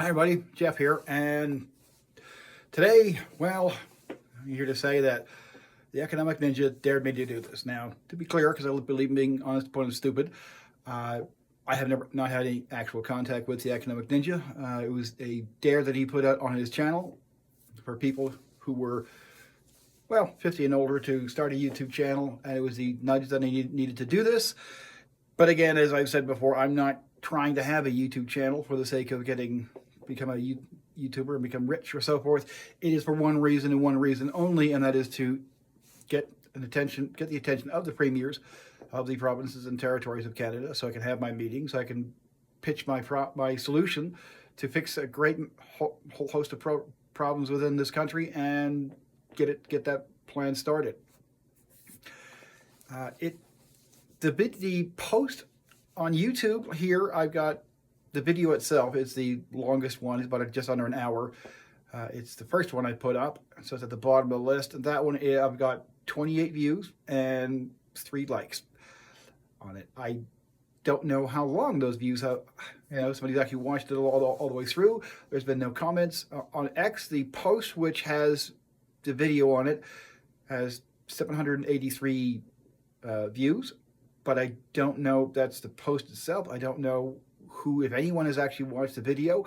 Hi, everybody. Jeff here. And today, well, I'm here to say that the Economic Ninja dared me to do this. Now, to be clear, because I believe being honest opponent is stupid, uh, I have never not had any actual contact with the Economic Ninja. It was a dare that he put out on his channel for people who were, well, 50 and older to start a YouTube channel. And it was the nudge that I needed to do this. But again, as I've said before, I'm not trying to have a YouTube channel for the sake of become a YouTuber and become rich or so forth. It is for one reason and one reason only, and that is to get the attention of the premiers of the provinces and territories of Canada, so I can have my meetings, so I can pitch my solution to fix a great whole host of problems within this country and get that plan started. The post on YouTube here, I've got the video itself. It's the longest one. It's about just under an hour. It's the first one I put up, so it's at the bottom of the list. And that one, I've got 28 views and 3 likes on it. I don't know how long those views have. Somebody's actually watched it all the way through. There's been no comments. On X, the post, which has the video on it, has 783 views. But I don't know, that's the post itself. I don't know who, if anyone, has actually watched the video.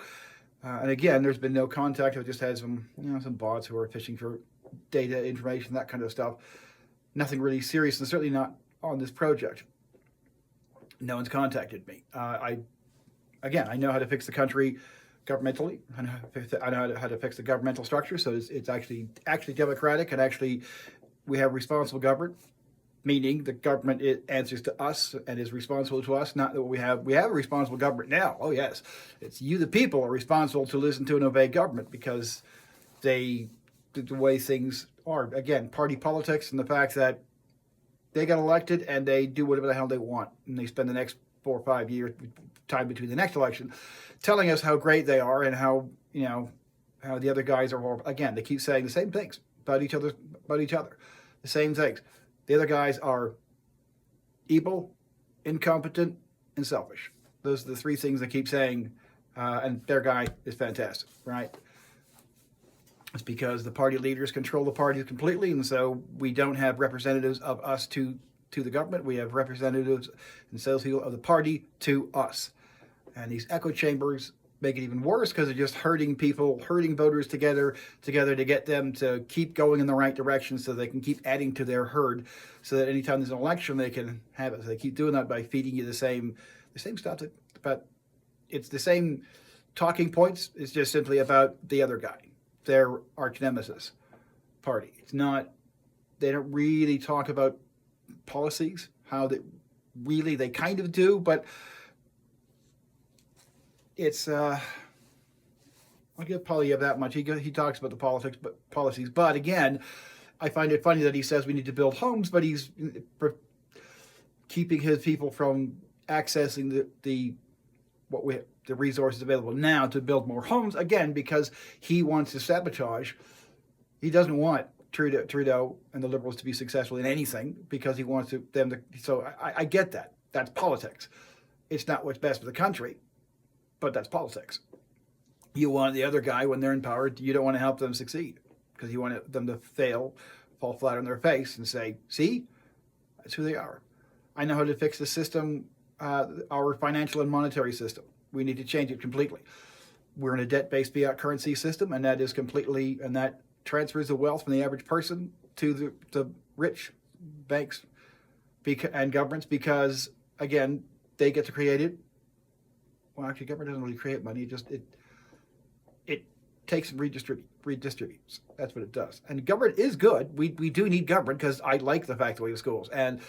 And again, there's been no contact. I've just had some bots who are fishing for data, information, that kind of stuff. Nothing really serious, and certainly not on this project. No one's contacted me. I know how to fix the country governmentally. I know how to fix the governmental structure, so it's actually democratic, and actually we have responsible government. Meaning the government answers to us and is responsible to us. Not that we have a responsible government now. Oh yes, it's you, the people, are responsible to listen to and obey government, because the way things are. Again, party politics and the fact that they got elected and they do whatever the hell they want, and they spend the next 4 or 5 years, time between the next election, telling us how great they are and how the other guys are horrible. Again, they keep saying the same things about each other, the same things. The other guys are evil, incompetent, and selfish. Those are the 3 things they keep saying, and their guy is fantastic, right? It's because the party leaders control the party completely, and so we don't have representatives of us to the government. We have representatives and salespeople of the party to us. And these echo chambers make it even worse, because they're just herding voters together to get them to keep going in the right direction, so they can keep adding to their herd, so that anytime there's an election, they can have it. So they keep doing that by feeding you the same stuff. But it's the same talking points. It's just simply about the other guy, their arch nemesis party. It's not. They don't really talk about policies. They kind of do, but it's I'll give Polyev that much. He talks about the policies, but again, I find it funny that he says we need to build homes, but he's keeping his people from accessing the resources available now to build more homes, again, because he wants to sabotage. He doesn't want Trudeau and the Liberals to be successful in anything, because he wants them to. So I get that. That's politics. It's not what's best for the country. But that's politics. You want the other guy, when they're in power, you don't want to help them succeed, because you want them to fall flat on their face and say, see, that's who they are. I know how to fix the system, our financial and monetary system. We need to change it completely. We're in a debt-based fiat currency system, and that transfers the wealth from the average person to the rich banks and governments, because, again, they get to create it. Well, actually, government doesn't really create money. It takes and redistributes. That's what it does. And government is good. We do need government, because I like the fact that we have schools, and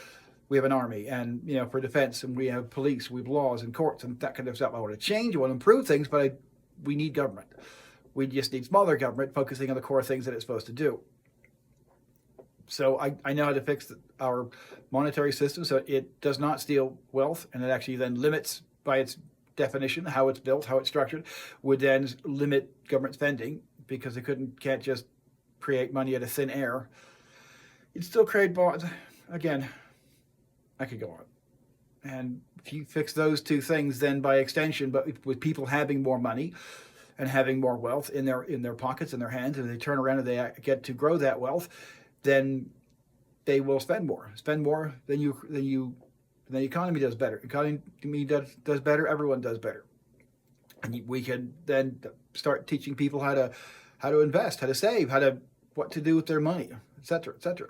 we have an army, and for defense, and we have police, we have laws and courts and that kind of stuff. I want to change, I want to improve things, but we need government. We just need smaller government focusing on the core things that it's supposed to do. So I know how to fix our monetary system so it does not steal wealth, and it actually then limits, by its definition, how it's built, how it's structured, would then limit government spending, because they can't just create money out of thin air. You'd still create bonds. Again, I could go on. And if you fix those 2 things, then by extension, but with people having more money, and having more wealth in their pockets, in their hands, and they turn around and they get to grow that wealth, then they will spend more. Spend more, then the economy does better. Economy does better. Everyone does better, and we can then start teaching people how to invest, how to save, what to do with their money, etc., etc.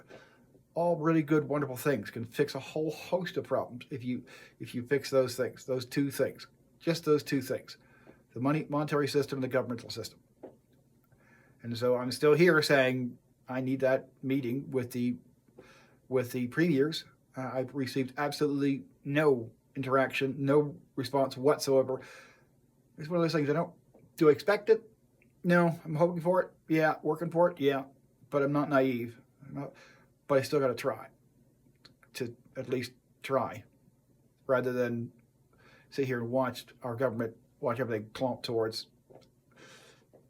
All really good, wonderful things can fix a whole host of problems if you fix those things, those two things, just those two things, the monetary system and the governmental system. And so I'm still here saying I need that meeting with the premiers. I've received absolutely no interaction, no response whatsoever. It's one of those things do I expect it? No. I'm hoping for it. Yeah. Working for it. Yeah. But I'm not naive. But I still got to try to at least try, rather than sit here and watch our government, watch everything plump towards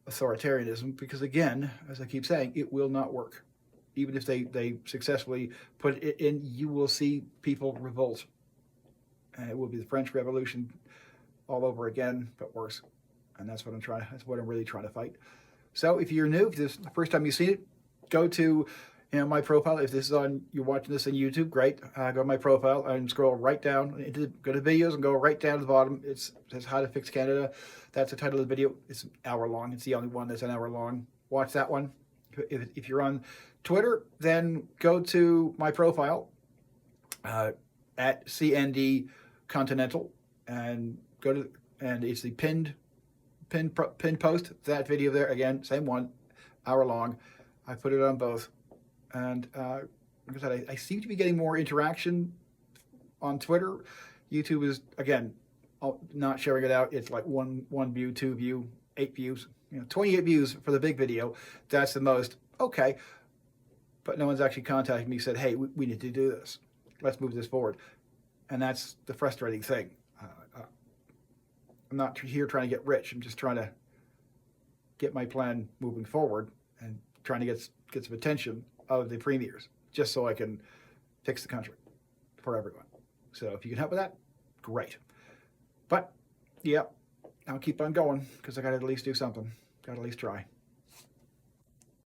authoritarianism, because again, as I keep saying, it will not work. Even if they successfully put it in, you will see people revolt. And it will be the French Revolution all over again, but worse. And that's what I'm really trying to fight. So if you're new, if this is the first time you've seen it, go to my profile. If this is you're watching this on YouTube, great. Go to my profile and scroll right down, go to videos and go right down to the bottom. It says How to Fix Canada. That's the title of the video. It's an hour long. It's the only one that's an hour long. Watch that one. If you're on Twitter, then go to my profile at CND Continental and and it's the pinned post. That video there, again, same one, hour long. I put it on both. And like I said, I seem to be getting more interaction on Twitter. YouTube is, again, not sharing it out. It's like one view, 2 view, 8 views. 28 views for the big video. That's the most. Okay. But no one's actually contacted me, said, hey, we need to do this. Let's move this forward. And that's the frustrating thing. I'm not here trying to get rich. I'm just trying to get my plan moving forward and trying to get some attention of the premiers, just so I can fix the country for everyone. So if you can help with that, great. But yeah, I'll keep on going because I got to at least do something. Got to at least try.